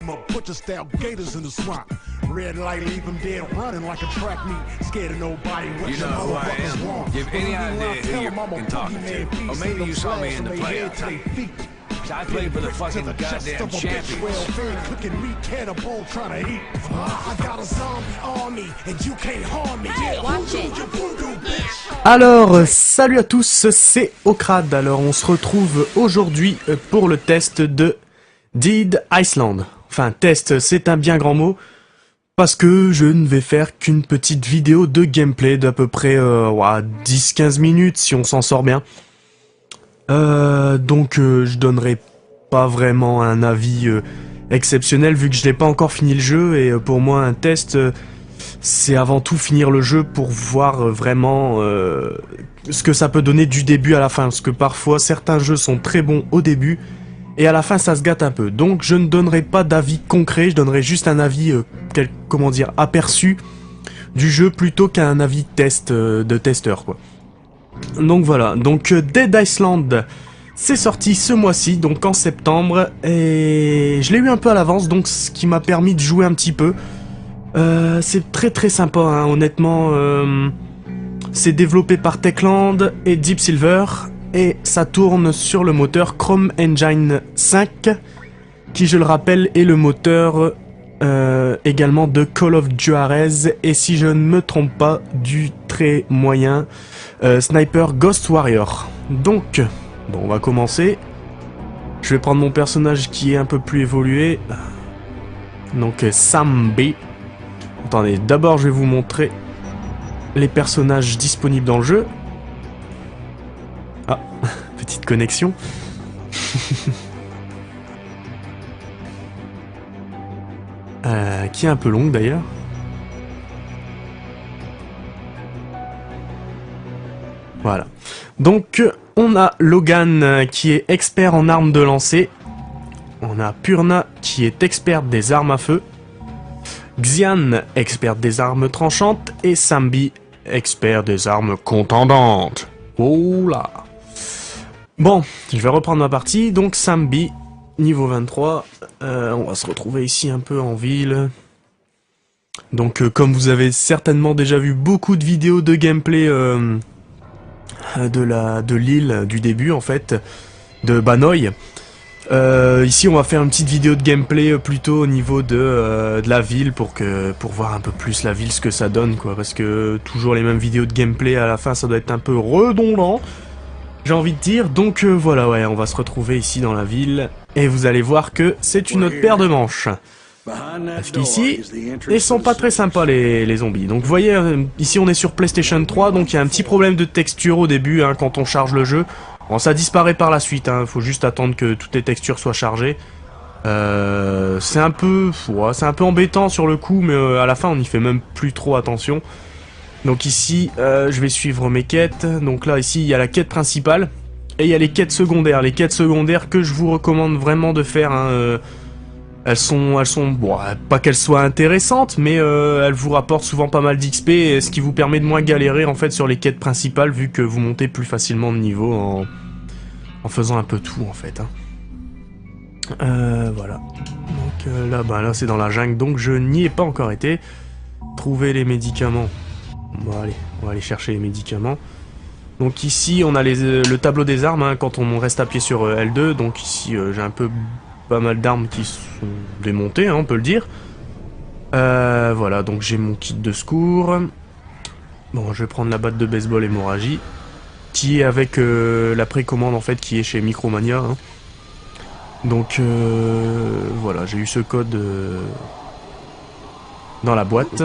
'em up, butcher style gators in the swamp. Red light, leave 'em dead running like a track meet. Scared of nobody. What You know who I am. You have any idea who you're fucking talking to? Or maybe you saw me in the playoffs. I played for the fucking goddamn champions. Cooking meat, cannibal, trying to eat. I got a zombie army, and you can't harm me. Hey, watch it. Alors, salut à tous, c'est Okrad. Alors, on se retrouve aujourd'hui pour le test de Dead Island. Enfin, test, c'est un bien grand mot, parce que je ne vais faire qu'une petite vidéo de gameplay d'à peu près 10-15 minutes, si on s'en sort bien. Donc, je donnerai pas vraiment un avis exceptionnel, vu que je n'ai pas encore fini le jeu, et pour moi, un test... c'est avant tout finir le jeu pour voir vraiment ce que ça peut donner du début à la fin. Parce que parfois, certains jeux sont très bons au début, et à la fin, ça se gâte un peu. Donc, je ne donnerai pas d'avis concret, je donnerai juste un avis, comment dire, aperçu du jeu, plutôt qu'un avis test de testeur, quoi. Donc voilà, donc Dead Island, c'est sorti ce mois-ci, donc en septembre, et je l'ai eu un peu à l'avance, donc ce qui m'a permis de jouer un petit peu. C'est très sympa, hein, honnêtement. C'est développé par Techland et Deep Silver, et ça tourne sur le moteur Chrome Engine 5, qui, je le rappelle, est le moteur également de Call of Juarez, et si je ne me trompe pas, du très moyen Sniper Ghost Warrior. Donc, bon, on va commencer. Je vais prendre mon personnage qui est un peu plus évolué. Donc, Sam B. Attendez, d'abord je vais vous montrer les personnages disponibles dans le jeu. Ah, petite connexion. Qui est un peu longue d'ailleurs. Voilà. Donc, on a Logan qui est expert en armes de lancer. On a Purna qui est experte des armes à feu. Xian, expert des armes tranchantes, et Sambi, expert des armes contendantes. Oh là. Bon, je vais reprendre ma partie. Donc Sambi, niveau 23. On va se retrouver ici un peu en ville. Donc comme vous avez certainement déjà vu beaucoup de vidéos de gameplay de l'île du début en fait, de Banoi. Ici on va faire une petite vidéo de gameplay plutôt au niveau de la ville pour voir un peu plus la ville, ce que ça donne quoi, parce que toujours les mêmes vidéos de gameplay à la fin ça doit être un peu redondant, j'ai envie de dire. Donc voilà, ouais, on va se retrouver ici dans la ville et vous allez voir que c'est une autre paire de manches. Parce qu'ici, ils sont pas très sympas les zombies. Donc vous voyez, ici on est sur PlayStation 3, donc il y a un petit problème de texture au début hein, quand on charge le jeu. Bon, ça disparaît par la suite, hein. Faut juste attendre que toutes les textures soient chargées. C'est un peu embêtant sur le coup, mais à la fin on n'y fait même plus trop attention. Donc ici, je vais suivre mes quêtes. Donc là, ici, il y a la quête principale, et il y a les quêtes secondaires. Les quêtes secondaires que je vous recommande vraiment de faire, hein, elles sont bon, pas qu'elles soient intéressantes, mais elles vous rapportent souvent pas mal d'XP, ce qui vous permet de moins galérer en fait sur les quêtes principales, vu que vous montez plus facilement de niveau en faisant un peu tout en fait. Hein. Voilà. Donc là c'est dans la jungle, donc je n'y ai pas encore été. Trouver les médicaments. Bon allez, on va aller chercher les médicaments. Donc ici on a le tableau des armes, hein, quand on reste appuyé sur L2, donc ici j'ai un peu... pas mal d'armes qui sont démontées, hein, on peut le dire. Voilà, donc j'ai mon kit de secours. Bon, je vais prendre la batte de baseball hémorragie, qui est avec la précommande en fait, qui est chez Micromania. Hein. Donc voilà, j'ai eu ce code dans la boîte.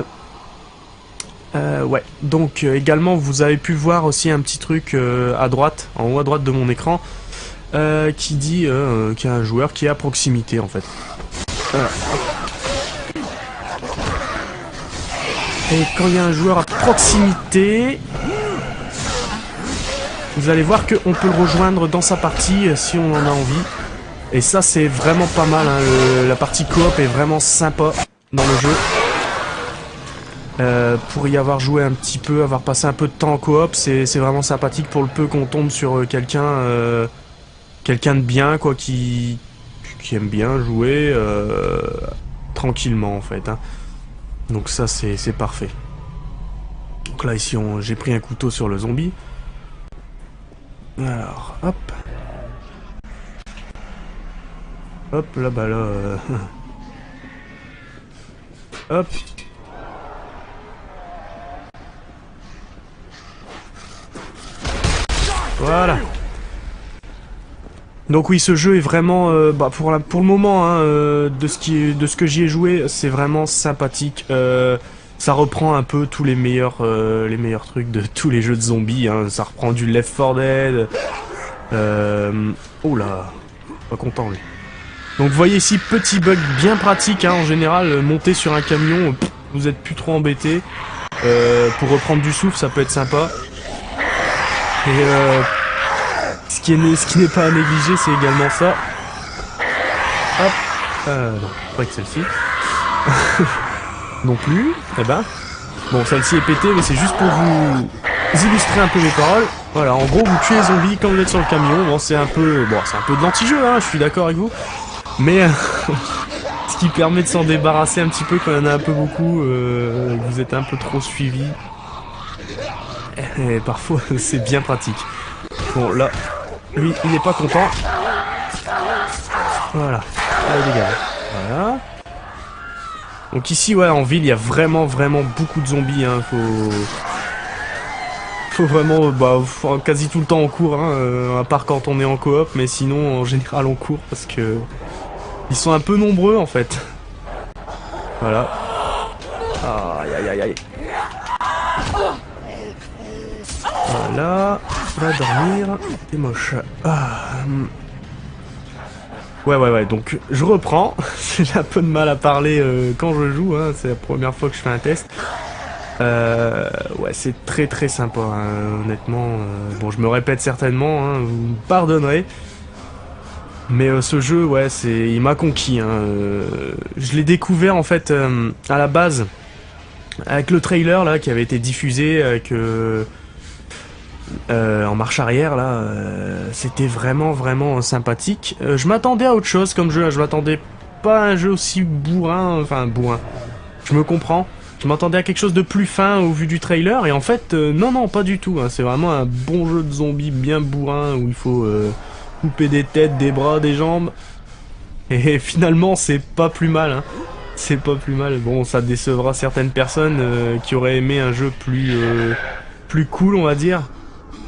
Ouais, donc également vous avez pu voir aussi un petit truc à droite, en haut à droite de mon écran. Qui dit qu'il y a un joueur qui est à proximité en fait. Voilà. Et quand il y a un joueur à proximité, vous allez voir qu'on peut le rejoindre dans sa partie si on en a envie. Et ça c'est vraiment pas mal, hein. La partie coop est vraiment sympa dans le jeu. Pour y avoir joué un petit peu, avoir passé un peu de temps en coop, c'est vraiment sympathique pour le peu qu'on tombe sur quelqu'un de bien quoi, qui aime bien jouer tranquillement en fait. Hein. Donc ça c'est parfait. Donc là ici j'ai pris un couteau sur le zombie. Alors hop. Hop là bah là. Hop. Voilà. Donc oui, ce jeu est vraiment, pour le moment, hein, de ce que j'y ai joué, c'est vraiment sympathique. Ça reprend un peu tous les meilleurs trucs de tous les jeux de zombies. Hein. Ça reprend du Left 4 Dead. Oh là, pas content lui. Donc vous voyez ici, petit bug bien pratique. Hein, en général, monter sur un camion, vous êtes plus trop embêté. Pour reprendre du souffle, ça peut être sympa. Et ce qui n'est pas à négliger, c'est également ça. Hop. Non, pas que celle-ci. Non plus. Eh ben. Bon, celle-ci est pétée, mais c'est juste pour vous illustrer un peu mes paroles. Voilà, en gros, vous tuez les zombies quand vous êtes sur le camion. Bon, c'est un peu de l'anti-jeu, hein, je suis d'accord avec vous. Mais ce qui permet de s'en débarrasser un petit peu quand il y en a un peu beaucoup, vous êtes un peu trop suivi. Et parfois, c'est bien pratique. Bon, là, lui, il n'est pas content. Voilà. Allez, dégage. Voilà. Donc ici, ouais, en ville, il y a vraiment beaucoup de zombies. Hein. Faut vraiment, faut quasi tout le temps on court, hein, à part quand on est en coop, mais sinon, en général, on court parce que ils sont un peu nombreux, en fait. Voilà. Aïe. Voilà, va dormir, t'es moche. Ouais, donc je reprends. J'ai un peu de mal à parler quand je joue, hein. C'est la première fois que je fais un test. Ouais, c'est très sympa, hein, honnêtement. Bon, je me répète certainement, hein, vous me pardonnerez. Mais ce jeu, ouais, il m'a conquis. Hein, je l'ai découvert en fait à la base avec le trailer là qui avait été diffusé avec en marche arrière là. C'était vraiment sympathique. Je m'attendais à autre chose comme jeu. Hein, je m'attendais pas à un jeu aussi bourrin. Enfin bourrin. Je me comprends. Je m'attendais à quelque chose de plus fin au vu du trailer et en fait non pas du tout. Hein, c'est vraiment un bon jeu de zombies bien bourrin où il faut couper des têtes, des bras, des jambes. Et finalement, c'est pas plus mal. Hein. C'est pas plus mal. Bon, ça décevra certaines personnes qui auraient aimé un jeu plus cool, on va dire,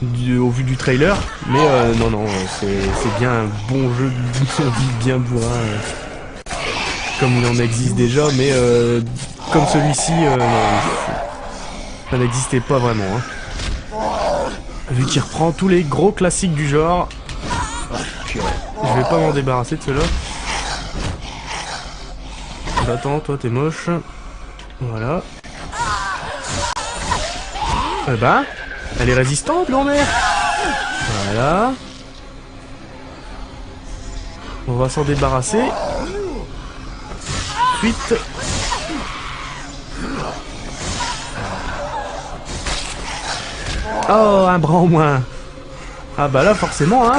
au vu du trailer. Mais non, c'est bien un bon jeu de zombies bien bourrin. Comme il en existe déjà, mais comme celui-ci, non, ça n'existait pas vraiment. Hein. Vu qu'il reprend tous les gros classiques du genre. Je vais pas m'en débarrasser de ceux-là. Attends, toi t'es moche. Voilà. Bah, elle est résistante, grand-mère. Voilà. On va s'en débarrasser. Ensuite. Oh, un bras en moins. Ah bah là, forcément, hein.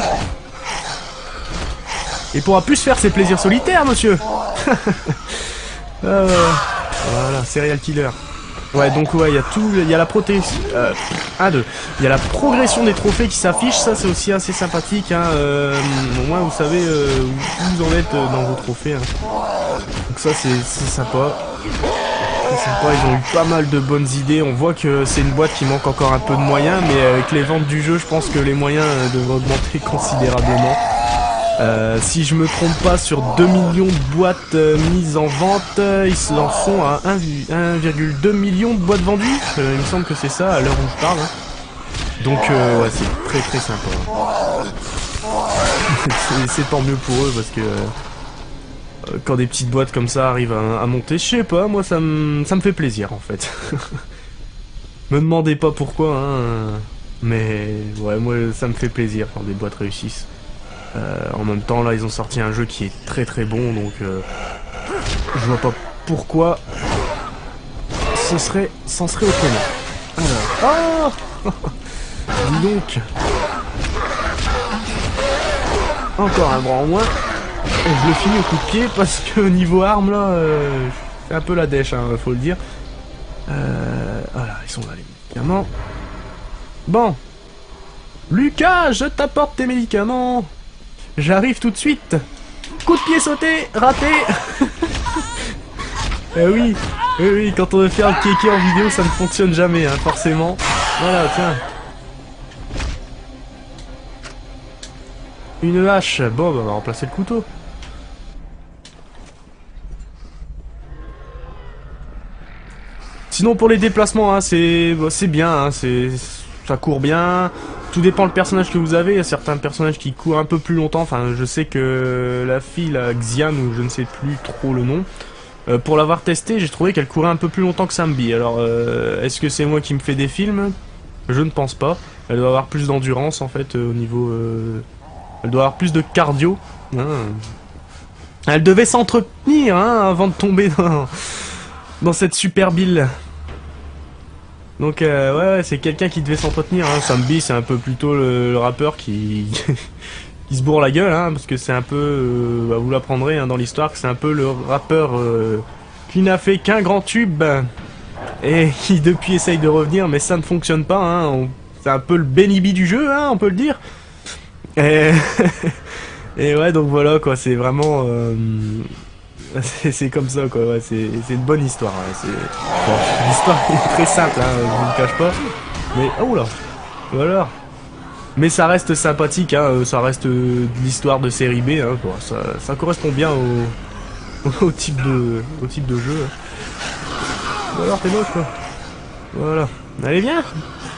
Il pourra plus se faire ses plaisirs solitaires, monsieur. Voilà, serial killer. Ouais, donc ouais, il y a la protection. Il y a la progression des trophées qui s'affiche, ça c'est aussi assez sympathique. Hein. Au moins vous savez où vous en êtes dans vos trophées. Hein. Donc ça c'est sympa. C'est sympa, ils ont eu pas mal de bonnes idées. On voit que c'est une boîte qui manque encore un peu de moyens, mais avec les ventes du jeu, je pense que les moyens devraient augmenter considérablement. Si je me trompe pas, sur 2 millions de boîtes mises en vente, ils en sont à 1,2 million de boîtes vendues. Il me semble que c'est ça à l'heure où je parle. Hein. Donc ouais, c'est très sympa. C'est tant mieux pour eux parce que quand des petites boîtes comme ça arrivent à monter, je sais pas, moi ça me fait plaisir en fait. Me demandez pas pourquoi, hein, mais ouais, moi ça me fait plaisir quand des boîtes réussissent. En même temps, là, ils ont sorti un jeu qui est très bon, donc je vois pas pourquoi c'en serait autrement. Alors, dis donc, encore un bras en moins. Et je le finis au coup de pied parce que au niveau arme là, c'est un peu la dèche, hein, faut le dire. Voilà, ils sont là les médicaments. Bon. Lucas, je t'apporte tes médicaments. J'arrive tout de suite. Coup de pied sauté, raté. Oui, oui, quand on veut faire le kéké en vidéo, ça ne fonctionne jamais, hein, forcément. Voilà, tiens. Une hache. Bon, bah, on va remplacer le couteau. Sinon, pour les déplacements, hein, c'est bien, hein, ça court bien. Tout dépend le personnage que vous avez. Il y a certains personnages qui courent un peu plus longtemps. Enfin, je sais que la fille, la Xian, ou je ne sais plus trop le nom, pour l'avoir testé, j'ai trouvé qu'elle courait un peu plus longtemps que Sambi. Alors, est-ce que c'est moi qui me fais des films? Je ne pense pas. Elle doit avoir plus d'endurance, en fait, au niveau... Elle doit avoir plus de cardio. Hein. Elle devait s'entretenir, hein, avant de tomber dans cette super bille. Donc ouais, c'est quelqu'un qui devait s'entretenir, hein. Sambi, c'est un peu plutôt le rappeur qui qui se bourre la gueule, hein, parce que c'est un peu, bah, vous l'apprendrez, hein, dans l'histoire, que c'est un peu le rappeur qui n'a fait qu'un grand tube et qui depuis essaye de revenir, mais ça ne fonctionne pas, hein. C'est un peu le Benny B du jeu, hein, on peut le dire. Et, et ouais, donc voilà quoi, c'est vraiment... c'est comme ça quoi, ouais, c'est une bonne histoire. Ouais, bon, l'histoire est très simple, hein, je vous le cache pas. Mais oh là, voilà. Mais ça reste sympathique, hein, ça reste de l'histoire de série B, hein, quoi. Ça correspond bien au type de jeu. Ou alors t'es moche quoi. Voilà. Allez viens.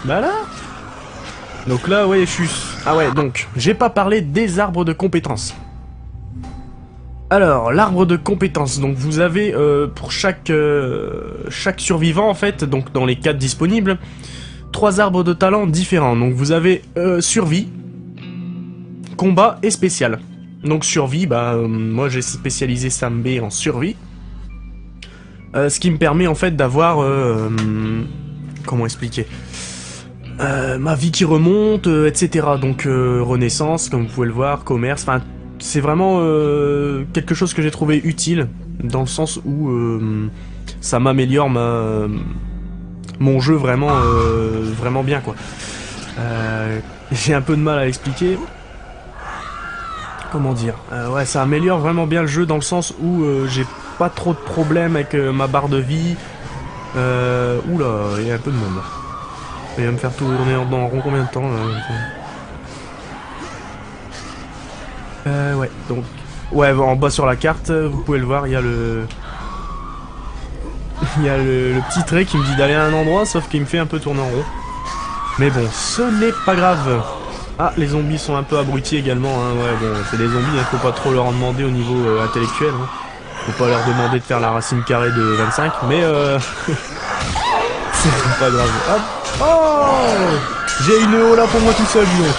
Bah là. Donc là ouais je suis... Ah ouais donc j'ai pas parlé des arbres de compétences. Alors, l'arbre de compétences, donc vous avez pour chaque survivant en fait, donc dans les 4 disponibles, 3 arbres de talent différents. Donc vous avez survie, combat et spécial. Donc survie, bah moi j'ai spécialisé Sambi en survie. Ce qui me permet en fait d'avoir... comment expliquer, ma vie qui remonte, etc. Donc renaissance, comme vous pouvez le voir, commerce, enfin... C'est vraiment quelque chose que j'ai trouvé utile, dans le sens où ça m'améliore mon jeu vraiment, vraiment bien quoi. J'ai un peu de mal à expliquer. Comment dire, ouais, ça améliore vraiment bien le jeu dans le sens où j'ai pas trop de problèmes avec ma barre de vie. Oula, il y a un peu de monde là. Il va me faire tourner en rond combien de temps là? Ouais, donc... Ouais, en bas sur la carte, vous pouvez le voir, il y a le... Il y a le petit trait qui me dit d'aller à un endroit, sauf qu'il me fait un peu tourner en rond. Mais bon, ce n'est pas grave. Ah, les zombies sont un peu abrutis également, hein, ouais, bon, c'est des zombies, hein, faut pas trop leur en demander au niveau intellectuel, hein. Faut pas leur demander de faire la racine carrée de 25, mais c'est pas grave. Hop. Oh, j'ai une eau là pour moi tout seul, dis donc.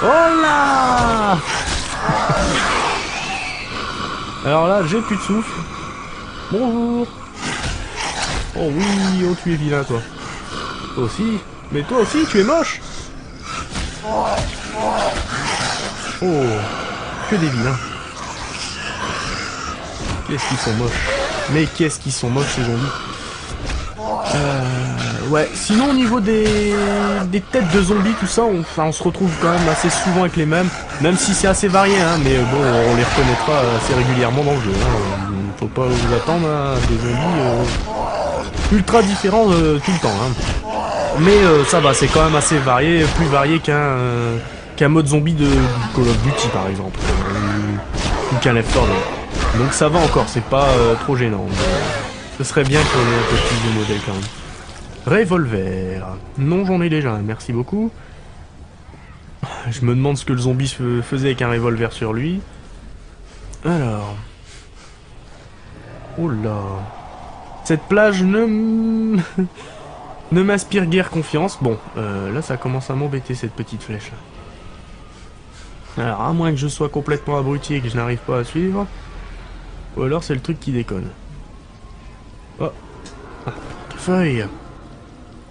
Oh là. Alors là, j'ai plus de souffle. Bonjour. Oh oui, oh tu es vilain toi. Toi aussi. Mais toi aussi, tu es moche. Oh, que des vilains. Qu'est-ce qu'ils sont moches. Mais qu'est-ce qu'ils sont moches ces zombies. Ouais, sinon au niveau des têtes de zombies, tout ça, on se retrouve quand même assez souvent avec les mêmes, même si c'est assez varié, hein, mais bon, on les reconnaîtra assez régulièrement dans le jeu, hein. Faut pas vous attendre à des zombies ultra différents tout le temps, hein. Mais ça va, c'est quand même assez varié, plus varié qu'un mode zombie de Call of Duty par exemple, ou qu'un Left 4 Dead. Donc ça va encore, c'est pas trop gênant. Mais, ce serait bien qu'on ait un peu plus de modèles quand même. Revolver. Non, j'en ai déjà, merci beaucoup. Je me demande ce que le zombie faisait avec un revolver sur lui. Alors... Oh là... Cette plage ne m'inspire guère confiance. Bon, là ça commence à m'embêter cette petite flèche là. Alors, à moins que je sois complètement abruti et que je n'arrive pas à suivre. Ou alors c'est le truc qui déconne. Oh. Ah, feuille.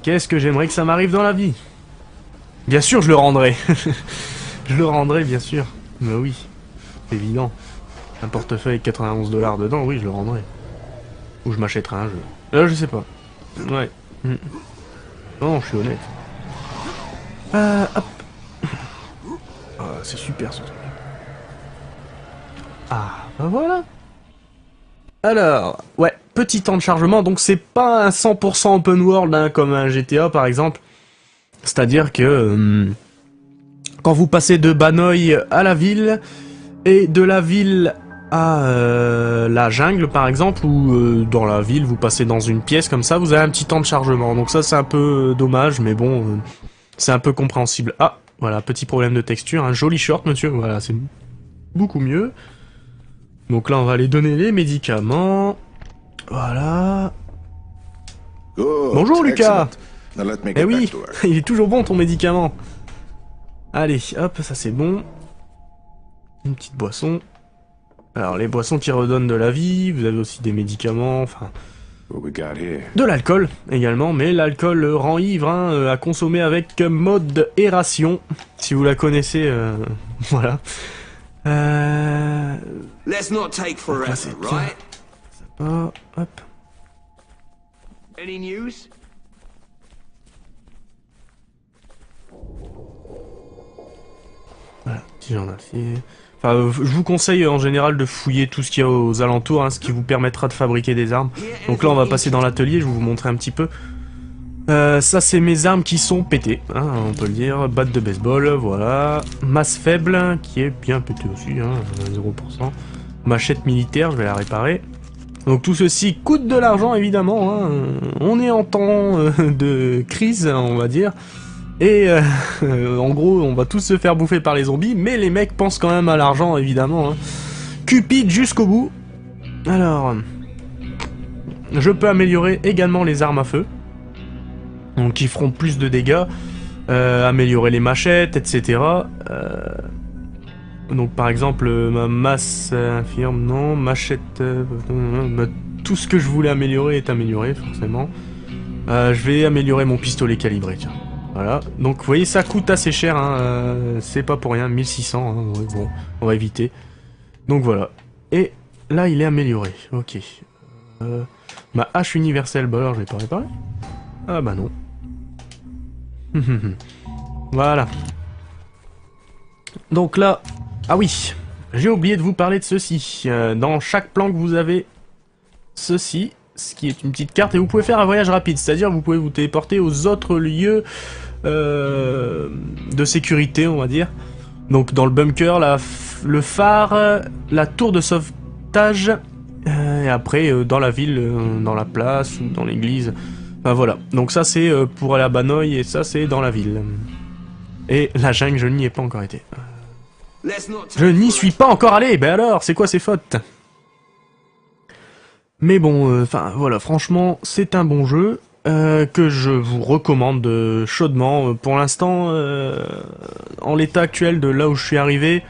Qu'est-ce que j'aimerais que ça m'arrive dans la vie? Bien sûr, je le rendrai. Je le rendrai, bien sûr. Mais oui, c'est évident. Un portefeuille avec 91 $ dedans, oui, je le rendrai. Ou je m'achèterai un jeu. Là, je sais pas. Ouais. Non, je suis honnête. Hop. Ah, c'est super ce truc. Ah, ben voilà. Alors, ouais, petit temps de chargement, donc c'est pas un 100% open world hein, comme un GTA par exemple. C'est-à-dire que quand vous passez de Banoi à la ville, et de la ville à la jungle par exemple, ou dans la ville vous passez dans une pièce comme ça, vous avez un petit temps de chargement. Donc ça c'est un peu dommage, mais bon, c'est un peu compréhensible. Ah, voilà, petit problème de texture, un joli short monsieur, voilà, c'est beaucoup mieux. Donc là, on va aller donner les médicaments. Voilà. Bonjour Lucas. Eh oui, il est toujours bon ton médicament. Allez, hop, ça c'est bon. Une petite boisson. Alors, les boissons qui redonnent de la vie, vous avez aussi des médicaments, enfin... De l'alcool également, mais l'alcool rend ivre, hein, à consommer avec mode aération. Si vous la connaissez, voilà. Let's not take forever, right? Oh, hop. Any news? Voilà, petit genre d'acier. Enfin, je vous conseille en général de fouiller tout ce qu'il y a aux alentours, hein, ce qui vous permettra de fabriquer des armes. Donc là, on va passer dans l'atelier, je vais vous montrer un petit peu. Ça, c'est mes armes qui sont pétées, hein, on peut le dire. Batte de baseball, voilà. Masse faible, qui est bien pétée aussi, hein, 0%. Machette militaire, je vais la réparer. Donc tout ceci coûte de l'argent, évidemment. Hein. On est en temps de crise, on va dire. Et en gros, on va tous se faire bouffer par les zombies, mais les mecs pensent quand même à l'argent, évidemment. Hein. Cupid jusqu'au bout. Alors, je peux améliorer également les armes à feu. Donc qui feront plus de dégâts, améliorer les machettes, etc. Donc par exemple ma masse infirme, non, machette, tout ce que je voulais améliorer est amélioré forcément. Je vais améliorer mon pistolet calibré, tiens. Voilà, donc vous voyez ça coûte assez cher, hein, c'est pas pour rien, 1600, hein, ouais, bon, on va éviter. Donc voilà, et là il est amélioré, ok. Ma hache universelle, bah alors je l'ai pas réparé. Ah bah non. Voilà. Donc là... Ah oui, j'ai oublié de vous parler de ceci. Dans chaque plan que vous avez, ceci, ce qui est une petite carte, et vous pouvez faire un voyage rapide. C'est-à-dire vous pouvez vous téléporter aux autres lieux de sécurité, on va dire. Donc dans le bunker, le phare, la tour de sauvetage, et après dans la ville, dans la place, ou dans l'église... Ben voilà, donc ça c'est pour aller à Banoi et ça c'est dans la ville. Et la jungle, je n'y ai pas encore été. Je n'y suis pas encore allé, ben alors, c'est quoi ces fautes? Mais bon, enfin voilà, franchement, c'est un bon jeu que je vous recommande chaudement. Pour l'instant, en l'état actuel de là où je suis arrivé,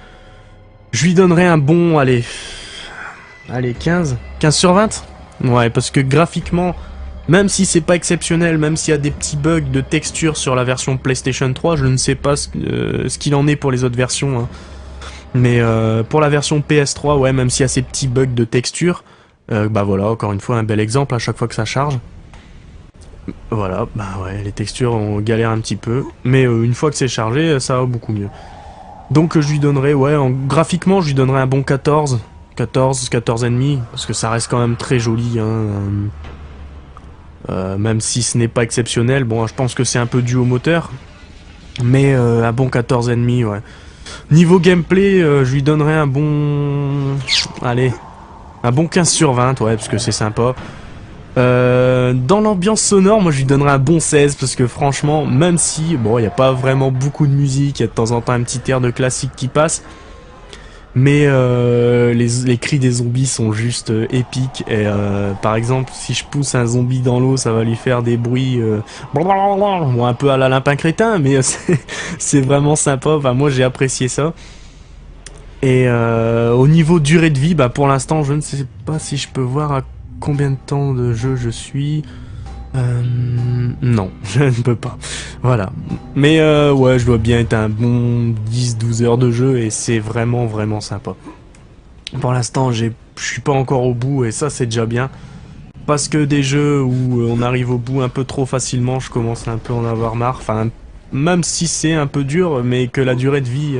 je lui donnerai un bon, allez, 15 sur 20. Ouais, parce que graphiquement... Même si c'est pas exceptionnel, même s'il y a des petits bugs de texture sur la version PlayStation 3, je ne sais pas ce qu'il en est pour les autres versions. Hein. Mais pour la version PS3, ouais, même s'il y a ces petits bugs de texture, bah voilà, encore une fois, un bel exemple à chaque fois que ça charge. Voilà, bah ouais, les textures, on galère un petit peu. Mais une fois que c'est chargé, ça va beaucoup mieux. Donc je lui donnerai, ouais, graphiquement, je lui donnerai un bon 14 et demi, parce que ça reste quand même très joli, hein. Même si ce n'est pas exceptionnel, bon, je pense que c'est un peu dû au moteur, mais un bon 14,5, ouais. Niveau gameplay, je lui donnerais un bon... Allez, un bon 15 sur 20, ouais, parce que c'est sympa. Dans l'ambiance sonore, moi je lui donnerais un bon 16, parce que franchement, même si, bon, il n'y a pas vraiment beaucoup de musique, il y a de temps en temps un petit air de classique qui passe, mais les cris des zombies sont juste épiques. Et par exemple, si je pousse un zombie dans l'eau, ça va lui faire des bruits bon, un peu à la Lapin Crétin, mais c'est vraiment sympa. Enfin, moi j'ai apprécié ça. Et au niveau durée de vie, bah, pour l'instant je ne sais pas si je peux voir à combien de temps de jeu je suis. Non, je ne peux pas. Voilà. Mais ouais, je dois bien être un bon 10-12 heures de jeu et c'est vraiment sympa. Pour l'instant, je suis pas encore au bout et ça c'est déjà bien. Parce que des jeux où on arrive au bout un peu trop facilement, je commence un peu à en avoir marre. Enfin, même si c'est un peu dur, mais que la durée de vie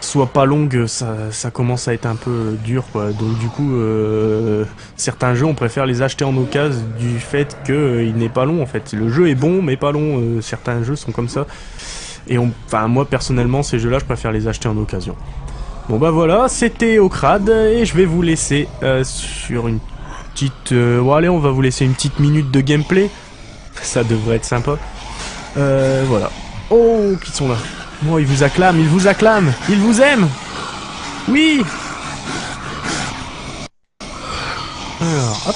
soit pas longue, ça commence à être un peu dur, quoi. Donc du coup, certains jeux, on préfère les acheter en occasion du fait qu'il n'est pas long, en fait. Le jeu est bon, mais pas long. Certains jeux sont comme ça. Et enfin, moi, personnellement, ces jeux-là, je préfère les acheter en occasion. Bon bah voilà, c'était Ocrad, et je vais vous laisser sur une petite... bon allez, on va vous laisser une petite minute de gameplay. Ça devrait être sympa. Voilà. Oh, qui sont là. Oh, ils vous acclament, ils vous acclament. Ils vous aiment. Oui. Alors, hop.